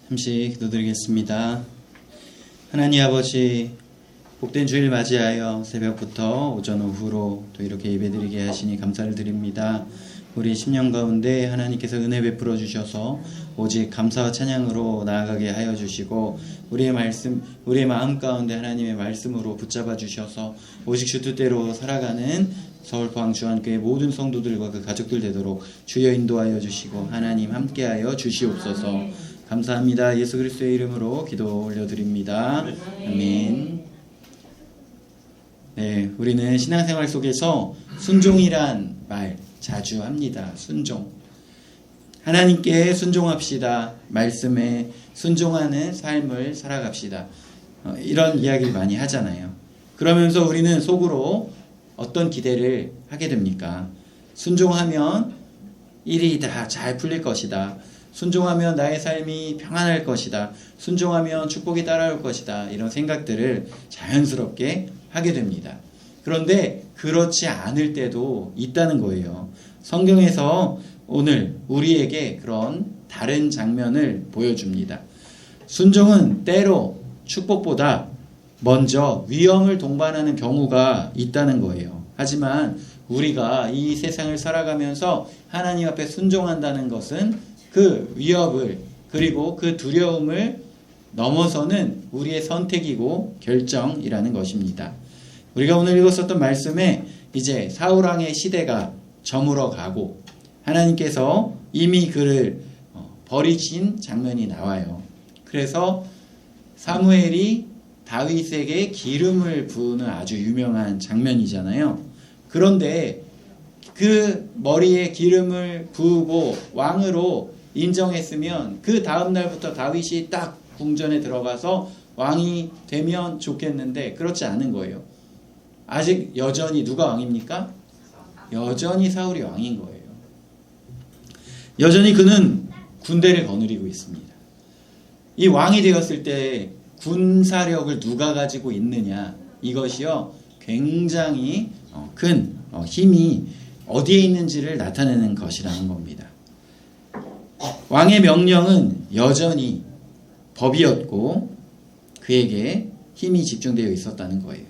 잠시 기도드리겠습니다. 하나님 아버지, 복된 주일 맞이하여 새벽부터 오전 오후로 또 이렇게 예배드리게 하시니 감사를 드립니다. 우리 10년 가운데 하나님께서 은혜 베풀어 주셔서 오직 감사와 찬양으로 나아가게 하여 주시고, 우리의 마음 가운데 하나님의 말씀으로 붙잡아 주셔서 오직 주 뜻대로 살아가는 서울포항주한교회 모든 성도들과 그 가족들 되도록 주여 인도하여 주시고 하나님 함께하여 주시옵소서. 감사합니다. 예수 그리스도의 이름으로 기도 올려드립니다. 아멘. 네, 우리는 신앙생활 속에서 순종이란 말 자주 합니다. 순종. 하나님께 순종합시다. 말씀에 순종하는 삶을 살아갑시다. 이런 이야기를 많이 하잖아요. 그러면서 우리는 속으로 어떤 기대를 하게 됩니까? 순종하면 일이 다 잘 풀릴 것이다. 순종하면 나의 삶이 평안할 것이다. 순종하면 축복이 따라올 것이다. 이런 생각들을 자연스럽게 하게 됩니다. 그런데 그렇지 않을 때도 있다는 거예요. 성경에서 오늘 우리에게 그런 다른 장면을 보여줍니다. 순종은 때로 축복보다 먼저 위험을 동반하는 경우가 있다는 거예요. 하지만 우리가 이 세상을 살아가면서 하나님 앞에 순종한다는 것은 그 위협을 그리고 그 두려움을 넘어서는 우리의 선택이고 결정이라는 것입니다. 우리가 오늘 읽었었던 말씀에 이제 사울왕의 시대가 저물어 가고 하나님께서 이미 그를 버리신 장면이 나와요. 그래서 사무엘이 다윗에게 기름을 부으는 아주 유명한 장면이잖아요. 그런데 그 머리에 기름을 부으고 왕으로 인정했으면 그 다음 날부터 다윗이 딱 궁전에 들어가서 왕이 되면 좋겠는데 그렇지 않은 거예요. 아직 여전히 누가 왕입니까? 여전히 사울이 왕인 거예요. 여전히 그는 군대를 거느리고 있습니다. 이 왕이 되었을 때 군사력을 누가 가지고 있느냐, 이것이요 굉장히 큰 힘이 어디에 있는지를 나타내는 것이라는 겁니다. 왕의 명령은 여전히 법이었고 그에게 힘이 집중되어 있었다는 거예요.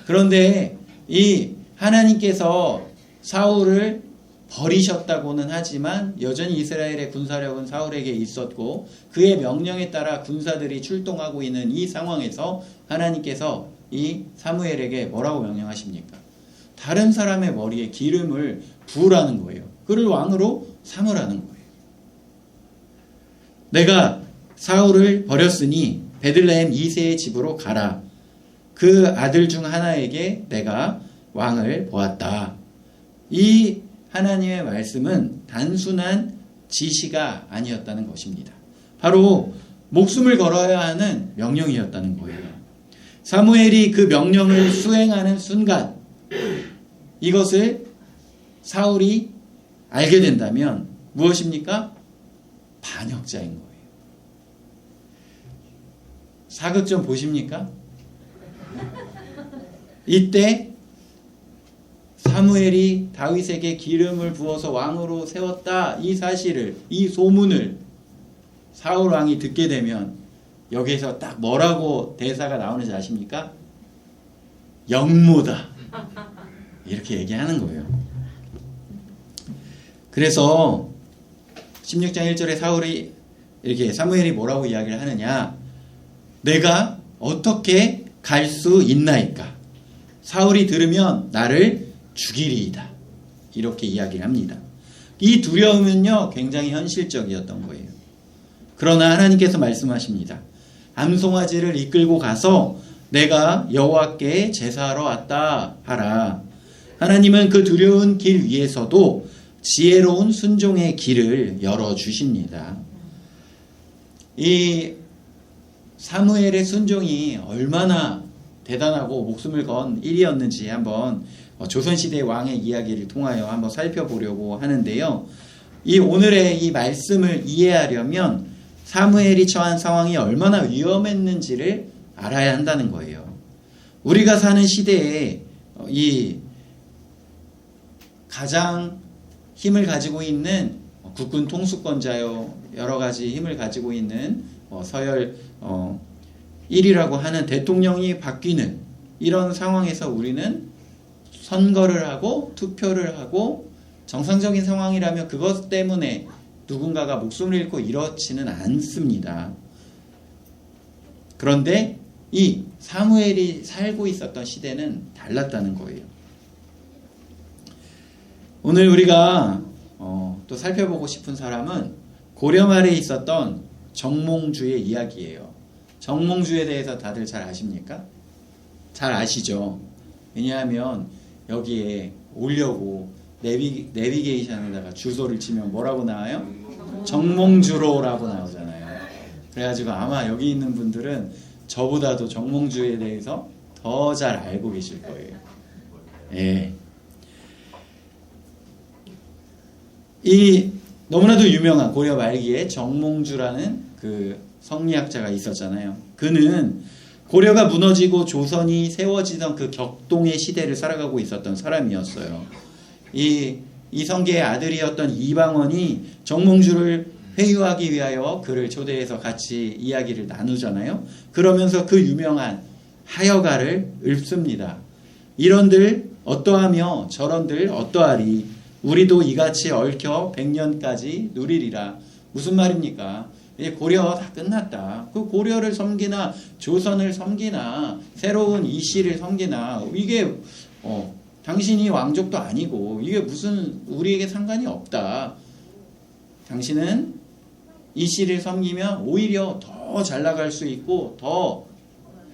그런데 이 하나님께서 사울을 버리셨다고는 하지만 여전히 이스라엘의 군사력은 사울에게 있었고 그의 명령에 따라 군사들이 출동하고 있는 이 상황에서 하나님께서 이 사무엘에게 뭐라고 명령하십니까? 다른 사람의 머리에 기름을 부으라는 거예요. 그를 왕으로 삼으라는 거예요. 내가 사울을 버렸으니 베들레헴 이새의 집으로 가라. 그 아들 중 하나에게 내가 왕을 보았다. 이 하나님의 말씀은 단순한 지시가 아니었다는 것입니다. 바로 목숨을 걸어야 하는 명령이었다는 거예요. 사무엘이 그 명령을 수행하는 순간 이것을 사울이 알게 된다면 무엇입니까? 반역자인 거예요. 사극 좀 보십니까? 이때 사무엘이 다윗에게 기름을 부어서 왕으로 세웠다, 이 사실을, 이 소문을 사울 왕이 듣게 되면 여기에서 딱 뭐라고 대사가 나오는지 아십니까? 영모다, 이렇게 얘기하는 거예요. 그래서 16장 1절에 사무엘이 뭐라고 이야기를 하느냐, 내가 어떻게 갈 수 있나이까? 사울이 들으면 나를 죽이리이다. 이렇게 이야기를 합니다. 이 두려움은요 굉장히 현실적이었던 거예요. 그러나 하나님께서 말씀하십니다. 암송아지를 이끌고 가서 내가 여호와께 제사하러 왔다 하라. 하나님은 그 두려운 길 위에서도 지혜로운 순종의 길을 열어주십니다. 이 사무엘의 순종이 얼마나 대단하고 목숨을 건 일이었는지 한번 조선시대 왕의 이야기를 통하여 한번 살펴보려고 하는데요. 이 오늘의 이 말씀을 이해하려면 사무엘이 처한 상황이 얼마나 위험했는지를 알아야 한다는 거예요. 우리가 사는 시대에 이 가장 힘을 가지고 있는 국군 통수권자요, 여러 가지 힘을 가지고 있는 서열 1위라고 하는 대통령이 바뀌는 이런 상황에서 우리는 선거를 하고 투표를 하고 정상적인 상황이라면 그것 때문에 누군가가 목숨을 잃고 이렇지는 않습니다. 그런데 이 사무엘이 살고 있었던 시대는 달랐다는 거예요. 오늘 우리가 또 살펴보고 싶은 사람은 고려 말에 있었던 정몽주의 이야기예요. 정몽주에 대해서 다들 잘 아십니까? 잘 아시죠? 왜냐하면 여기에 오려고 내비게이션에다가 주소를 치면 뭐라고 나와요? 정몽주로라고 나오잖아요. 그래가지고 아마 여기 있는 분들은 저보다도 정몽주에 대해서 더 잘 알고 계실 거예요. 예. 이 너무나도 유명한 고려 말기에 정몽주라는 그 성리학자가 있었잖아요. 그는 고려가 무너지고 조선이 세워지던 그 격동의 시대를 살아가고 있었던 사람이었어요. 이 이성계의 아들이었던 이방원이 정몽주를 회유하기 위하여 그를 초대해서 같이 이야기를 나누잖아요. 그러면서 그 유명한 하여가를 읊습니다. 이런들 어떠하며 저런들 어떠하리. 우리도 이같이 얽혀 100년까지 누리리라. 무슨 말입니까? 이제 고려 다 끝났다. 그 고려를 섬기나 조선을 섬기나 새로운 이씨를 섬기나 이게 당신이 왕족도 아니고 이게 무슨 우리에게 상관이 없다. 당신은 이씨를 섬기면 오히려 더 잘 나갈 수 있고 더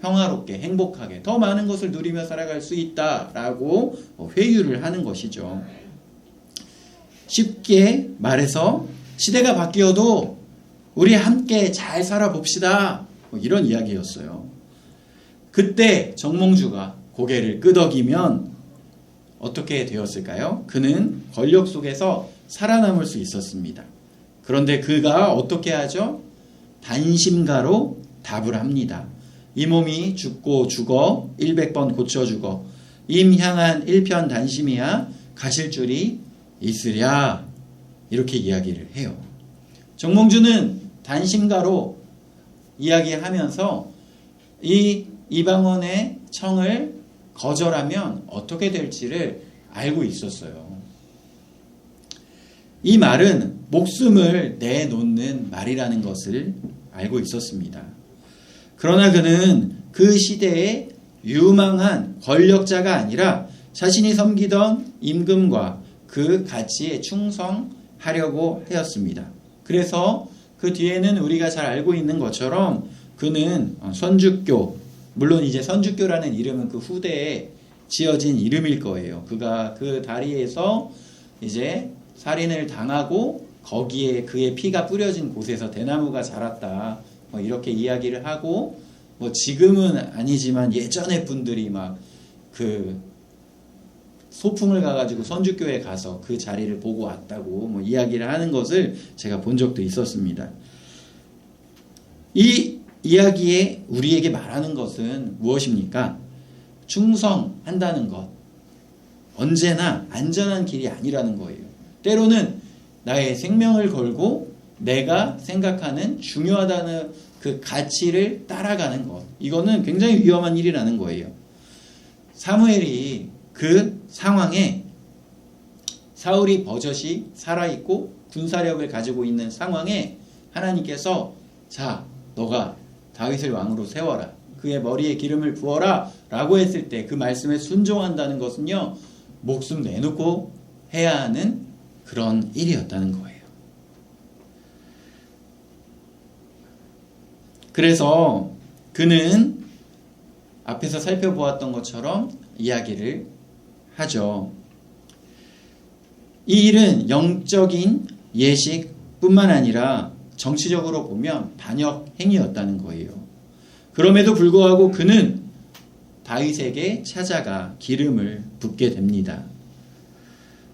평화롭게 행복하게 더 많은 것을 누리며 살아갈 수 있다라고 회유를 하는 것이죠. 쉽게 말해서 시대가 바뀌어도 우리 함께 잘 살아봅시다. 이런 이야기였어요. 그때 정몽주가 고개를 끄덕이면 어떻게 되었을까요? 그는 권력 속에서 살아남을 수 있었습니다. 그런데 그가 어떻게 하죠? 단심가로 답을 합니다. 이 몸이 죽고 죽어 100번 고쳐 죽어 임향한 일편 단심이야 가실 줄이 있으랴. 이렇게 이야기를 해요. 정몽주는 단심가로 이야기하면서 이 이방원의 청을 거절하면 어떻게 될지를 알고 있었어요. 이 말은 목숨을 내놓는 말이라는 것을 알고 있었습니다. 그러나 그는 그 시대의 유망한 권력자가 아니라 자신이 섬기던 임금과 그 가치에 충성하려고 하였습니다. 그래서 그 뒤에는 우리가 잘 알고 있는 것처럼 그는 선주교, 물론 이제 선주교라는 이름은 그 후대에 지어진 이름일 거예요. 그가 그 다리에서 이제 살인을 당하고 거기에 그의 피가 뿌려진 곳에서 대나무가 자랐다. 이렇게 이야기를 하고 지금은 아니지만 예전에 분들이 막 그 소풍을 가가지고 선주교에 가서 그 자리를 보고 왔다고 이야기를 하는 것을 제가 본 적도 있었습니다. 이 이야기에 우리에게 말하는 것은 무엇입니까? 충성한다는 것. 언제나 안전한 길이 아니라는 거예요. 때로는 나의 생명을 걸고 내가 생각하는 중요하다는 그 가치를 따라가는 것. 이거는 굉장히 위험한 일이라는 거예요. 사무엘이 그 상황에 사울이 버젓이 살아있고 군사력을 가지고 있는 상황에 하나님께서 자, 너가 다윗을 왕으로 세워라. 그의 머리에 기름을 부어라. 라고 했을 때 그 말씀에 순종한다는 것은요. 목숨 내놓고 해야 하는 그런 일이었다는 거예요. 그래서 그는 앞에서 살펴보았던 것처럼 이야기를 하죠. 이 일은 영적인 예식뿐만 아니라 정치적으로 보면 반역 행위였다는 거예요. 그럼에도 불구하고 그는 다윗에게 찾아가 기름을 붓게 됩니다.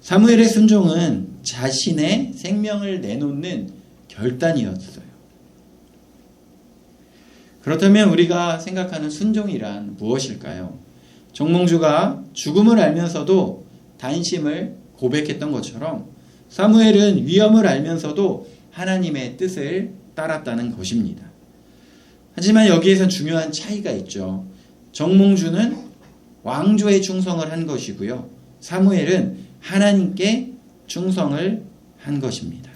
사무엘의 순종은 자신의 생명을 내놓는 결단이었어요. 그렇다면 우리가 생각하는 순종이란 무엇일까요? 정몽주가 죽음을 알면서도 단심을 고백했던 것처럼 사무엘은 위험을 알면서도 하나님의 뜻을 따랐다는 것입니다. 하지만 여기에선 중요한 차이가 있죠. 정몽주는 왕조에 충성을 한 것이고요. 사무엘은 하나님께 충성을 한 것입니다.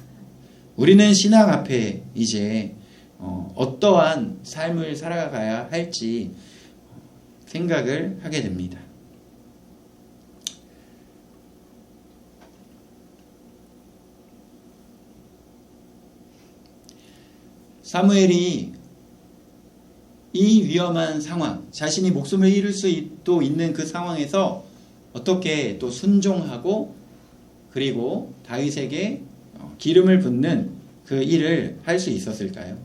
우리는 신앙 앞에 이제 어떠한 삶을 살아가야 할지 생각을 하게 됩니다. 사무엘이 이 위험한 상황, 자신이 목숨을 잃을 수도 있는 그 상황에서 어떻게 또 순종하고 그리고 다윗에게 기름을 붓는 그 일을 할 수 있었을까요?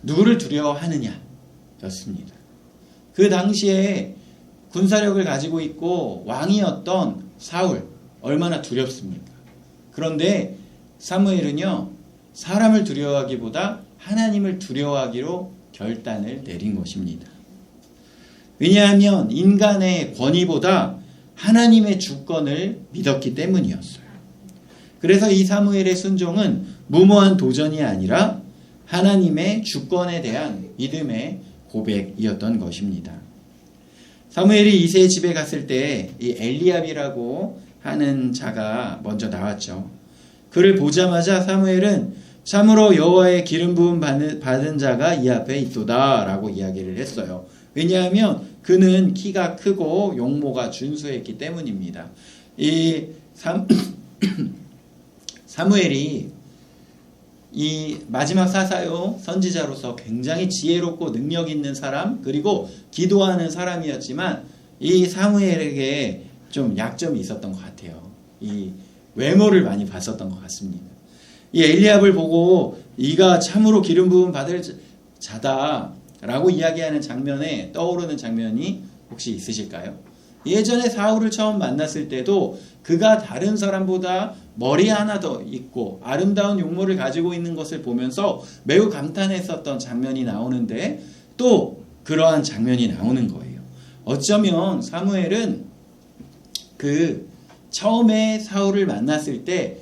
누구를 두려워하느냐 였습니다. 그 당시에 군사력을 가지고 있고 왕이었던 사울, 얼마나 두렵습니까? 그런데 사무엘은요, 사람을 두려워하기보다 하나님을 두려워하기로 결단을 내린 것입니다. 왜냐하면 인간의 권위보다 하나님의 주권을 믿었기 때문이었어요. 그래서 이 사무엘의 순종은 무모한 도전이 아니라 하나님의 주권에 대한 믿음의 고백이었던 것입니다. 사무엘이 이새의 집에 갔을 때 이 엘리압이라고 하는 자가 먼저 나왔죠. 그를 보자마자 사무엘은 참으로 여호와의 기름 부음 받은 자가 이 앞에 있도다 라고 이야기를 했어요. 왜냐하면 그는 키가 크고 용모가 준수했기 때문입니다. 이 사무엘이 이 마지막 사사요 선지자로서 굉장히 지혜롭고 능력 있는 사람, 그리고 기도하는 사람이었지만 이 사무엘에게 좀 약점이 있었던 것 같아요. 이 외모를 많이 봤었던 것 같습니다. 이 엘리압을 보고 이가 참으로 기름 부음 받을 자다라고 이야기하는 장면에 떠오르는 장면이 혹시 있으실까요? 예전에 사울을 처음 만났을 때도 그가 다른 사람보다 머리 하나 더 있고 아름다운 용모를 가지고 있는 것을 보면서 매우 감탄했었던 장면이 나오는데 또 그러한 장면이 나오는 거예요. 어쩌면 사무엘은 그 처음에 사울을 만났을 때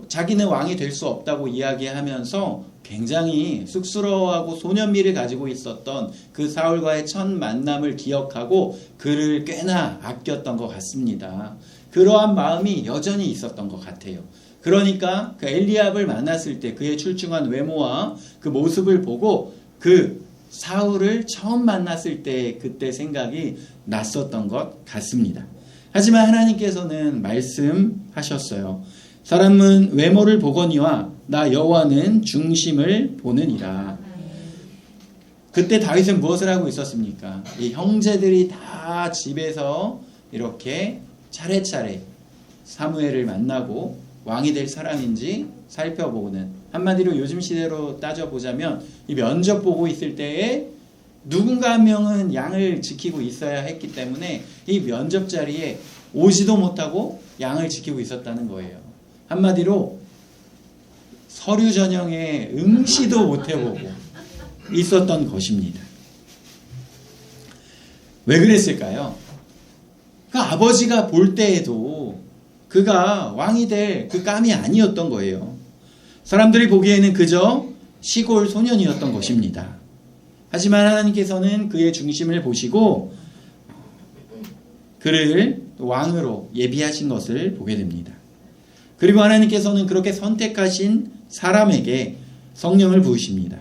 자기는 왕이 될 수 없다고 이야기하면서 굉장히 쑥스러워하고 소년미를 가지고 있었던 그 사울과의 첫 만남을 기억하고 그를 꽤나 아꼈던 것 같습니다. 그러한 마음이 여전히 있었던 것 같아요. 그러니까 그 엘리압을 만났을 때 그의 출중한 외모와 그 모습을 보고 그 사울을 처음 만났을 때 그때 생각이 났었던 것 같습니다. 하지만 하나님께서는 말씀하셨어요. 사람은 외모를 보거니와 나 여호와는 중심을 보느니라. 그때 다윗은 무엇을 하고 있었습니까? 이 형제들이 다 집에서 이렇게 차례차례 사무엘을 만나고 왕이 될 사람인지 살펴보는, 한마디로 요즘 시대로 따져보자면 이 면접 보고 있을 때에 누군가 한 명은 양을 지키고 있어야 했기 때문에 이 면접 자리에 오지도 못하고 양을 지키고 있었다는 거예요. 한마디로 서류 전형에 응시도 못해보고 있었던 것입니다. 왜 그랬을까요? 그 아버지가 볼 때에도 그가 왕이 될 그 감이 아니었던 거예요. 사람들이 보기에는 그저 시골 소년이었던 것입니다. 하지만 하나님께서는 그의 중심을 보시고 그를 왕으로 예비하신 것을 보게 됩니다. 그리고 하나님께서는 그렇게 선택하신 사람에게 성령을 부으십니다.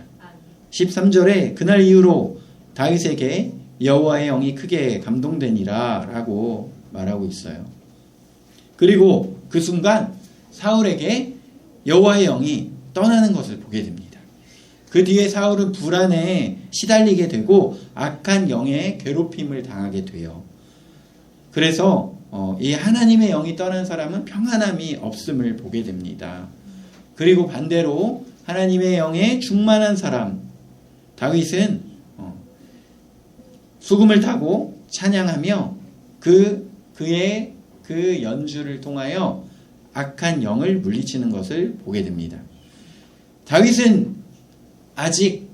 13절에 그날 이후로 다윗에게 여호와의 영이 크게 감동되니라 라고 말하고 있어요. 그리고 그 순간 사울에게 여호와의 영이 떠나는 것을 보게 됩니다. 그 뒤에 사울은 불안에 시달리게 되고 악한 영의 괴롭힘을 당하게 돼요. 그래서 이 하나님의 영이 떠난 사람은 평안함이 없음을 보게 됩니다. 그리고 반대로 하나님의 영에 충만한 사람 다윗은 수금을 타고 찬양하며 그의 그 연주를 통하여 악한 영을 물리치는 것을 보게 됩니다. 다윗은 아직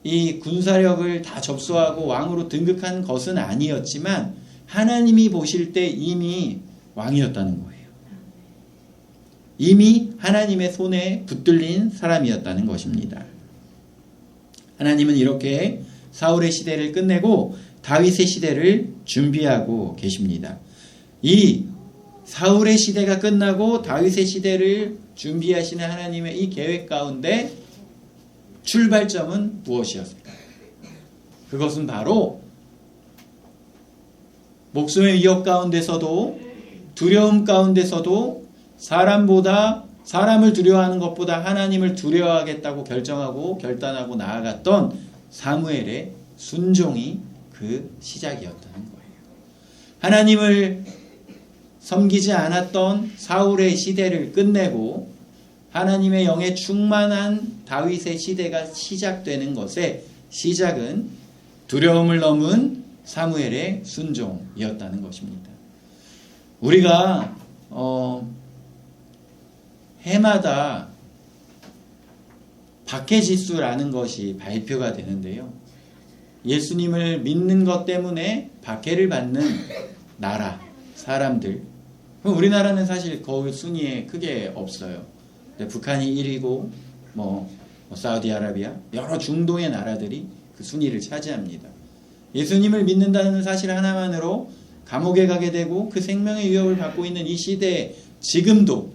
이 군사력을 다 접수하고 왕으로 등극한 것은 아니었지만 하나님이 보실 때 이미 왕이었다는 거예요. 이미 하나님의 손에 붙들린 사람이었다는 것입니다. 하나님은 이렇게 사울의 시대를 끝내고 다윗의 시대를 준비하고 계십니다. 이 사울의 시대가 끝나고 다윗의 시대를 준비하시는 하나님의 이 계획 가운데 출발점은 무엇이었을까요? 그것은 바로 목숨의 위협 가운데서도 두려움 가운데서도 사람을 두려워하는 것보다 하나님을 두려워하겠다고 결정하고 결단하고 나아갔던 사무엘의 순종이 그 시작이었다는 거예요. 하나님을 섬기지 않았던 사울의 시대를 끝내고 하나님의 영에 충만한 다윗의 시대가 시작되는 것의 시작은 두려움을 넘은 사무엘의 순종이었다는 것입니다. 우리가 해마다 박해지수라는 것이 발표가 되는데요. 예수님을 믿는 것 때문에 박해를 받는 나라, 사람들. 우리나라는 사실 거기 순위에 크게 없어요. 북한이 1위고 사우디아라비아, 여러 중동의 나라들이 그 순위를 차지합니다. 예수님을 믿는다는 사실 하나만으로 감옥에 가게 되고 그 생명의 위협을 받고 있는 이 시대에 지금도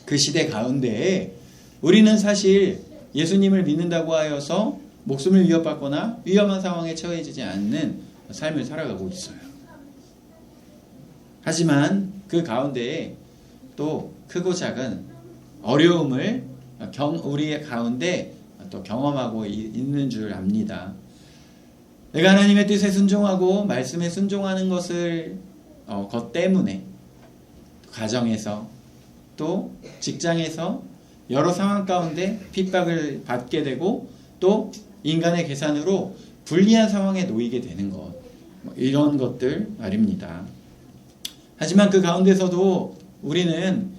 그 시대 가운데에 우리는 사실 예수님을 믿는다고 하여서 목숨을 위협받거나 위험한 상황에 처해지지 않는 삶을 살아가고 있어요. 하지만 그 가운데에 또 크고 작은 어려움을 우리의 가운데 또 경험하고 있는 줄 압니다. 내가 하나님의 뜻에 순종하고 말씀에 순종하는 것 때문에 가정에서 또 직장에서 여러 상황 가운데 핍박을 받게 되고 또 인간의 계산으로 불리한 상황에 놓이게 되는 것, 이런 것들 말입니다. 하지만 그 가운데서도 우리는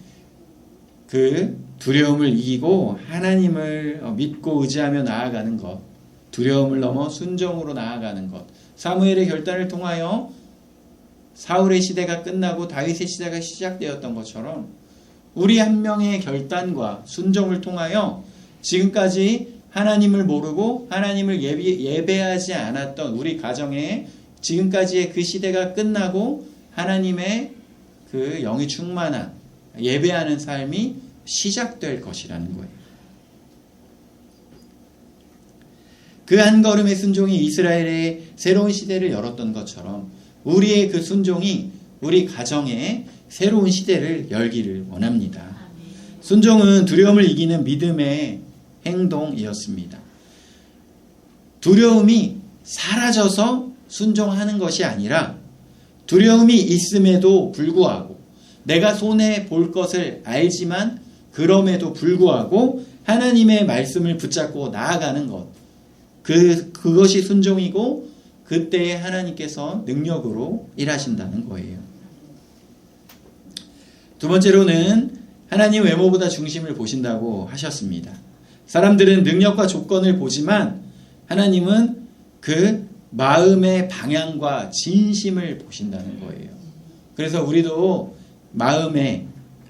그 두려움을 이기고 하나님을 믿고 의지하며 나아가는 것, 두려움을 넘어 순종으로 나아가는 것, 사무엘의 결단을 통하여 사울의 시대가 끝나고 다윗의 시대가 시작되었던 것처럼 우리 한 명의 결단과 순종을 통하여 지금까지 하나님을 모르고 하나님을 예배하지 않았던 우리 가정에 지금까지의 그 시대가 끝나고 하나님의 그 영이 충만한 예배하는 삶이 시작될 것이라는 거예요. 그 한 걸음의 순종이 이스라엘의 새로운 시대를 열었던 것처럼 우리의 그 순종이 우리 가정에 새로운 시대를 열기를 원합니다. 순종은 두려움을 이기는 믿음의 행동이었습니다. 두려움이 사라져서 순종하는 것이 아니라 두려움이 있음에도 불구하고 내가 손해 볼 것을 알지만 그럼에도 불구하고 하나님의 말씀을 붙잡고 나아가는 것, 그것이 순종이고 그때에 하나님께서 능력으로 일하신다는 거예요. 두 번째로는 하나님 외모보다 중심을 보신다고 하셨습니다. 사람들은 능력과 조건을 보지만 하나님은 그 마음의 방향과 진심을 보신다는 거예요. 그래서 우리도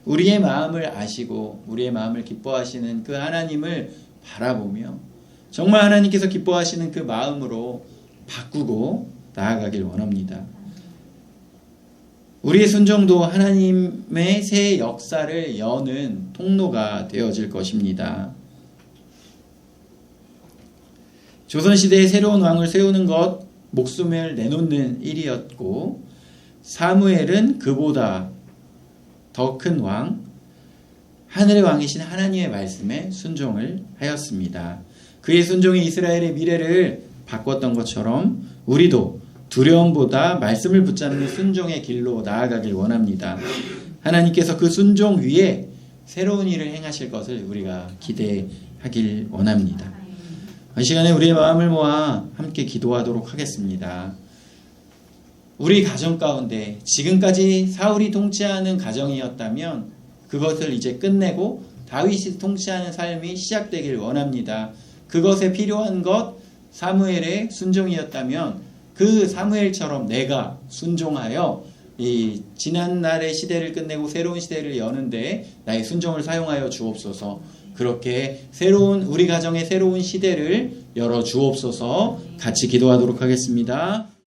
우리의 마음을 아시고 우리의 마음을 기뻐하시는 그 하나님을 바라보며 정말 하나님께서 기뻐하시는 그 마음으로 바꾸고 나아가길 원합니다. 우리의 순종도 하나님의 새 역사를 여는 통로가 되어질 것입니다. 조선시대에 새로운 왕을 세우는 것, 목숨을 내놓는 일이었고 사무엘은 그보다 더 큰 왕, 하늘의 왕이신 하나님의 말씀에 순종을 하였습니다. 그의 순종이 이스라엘의 미래를 바꿨던 것처럼 우리도 두려움보다 말씀을 붙잡는 순종의 길로 나아가길 원합니다. 하나님께서 그 순종 위에 새로운 일을 행하실 것을 우리가 기대하길 원합니다. 이 시간에 우리의 마음을 모아 함께 기도하도록 하겠습니다. 우리 가정 가운데 지금까지 사울이 통치하는 가정이었다면 그것을 이제 끝내고 다윗이 통치하는 삶이 시작되길 원합니다. 그것에 필요한 것 사무엘의 순종이었다면 그 사무엘처럼 내가 순종하여 이 지난 날의 시대를 끝내고 새로운 시대를 여는데 나의 순종을 사용하여 주옵소서. 그렇게 새로운 우리 가정의 새로운 시대를 열어 주옵소서. 같이 기도하도록 하겠습니다.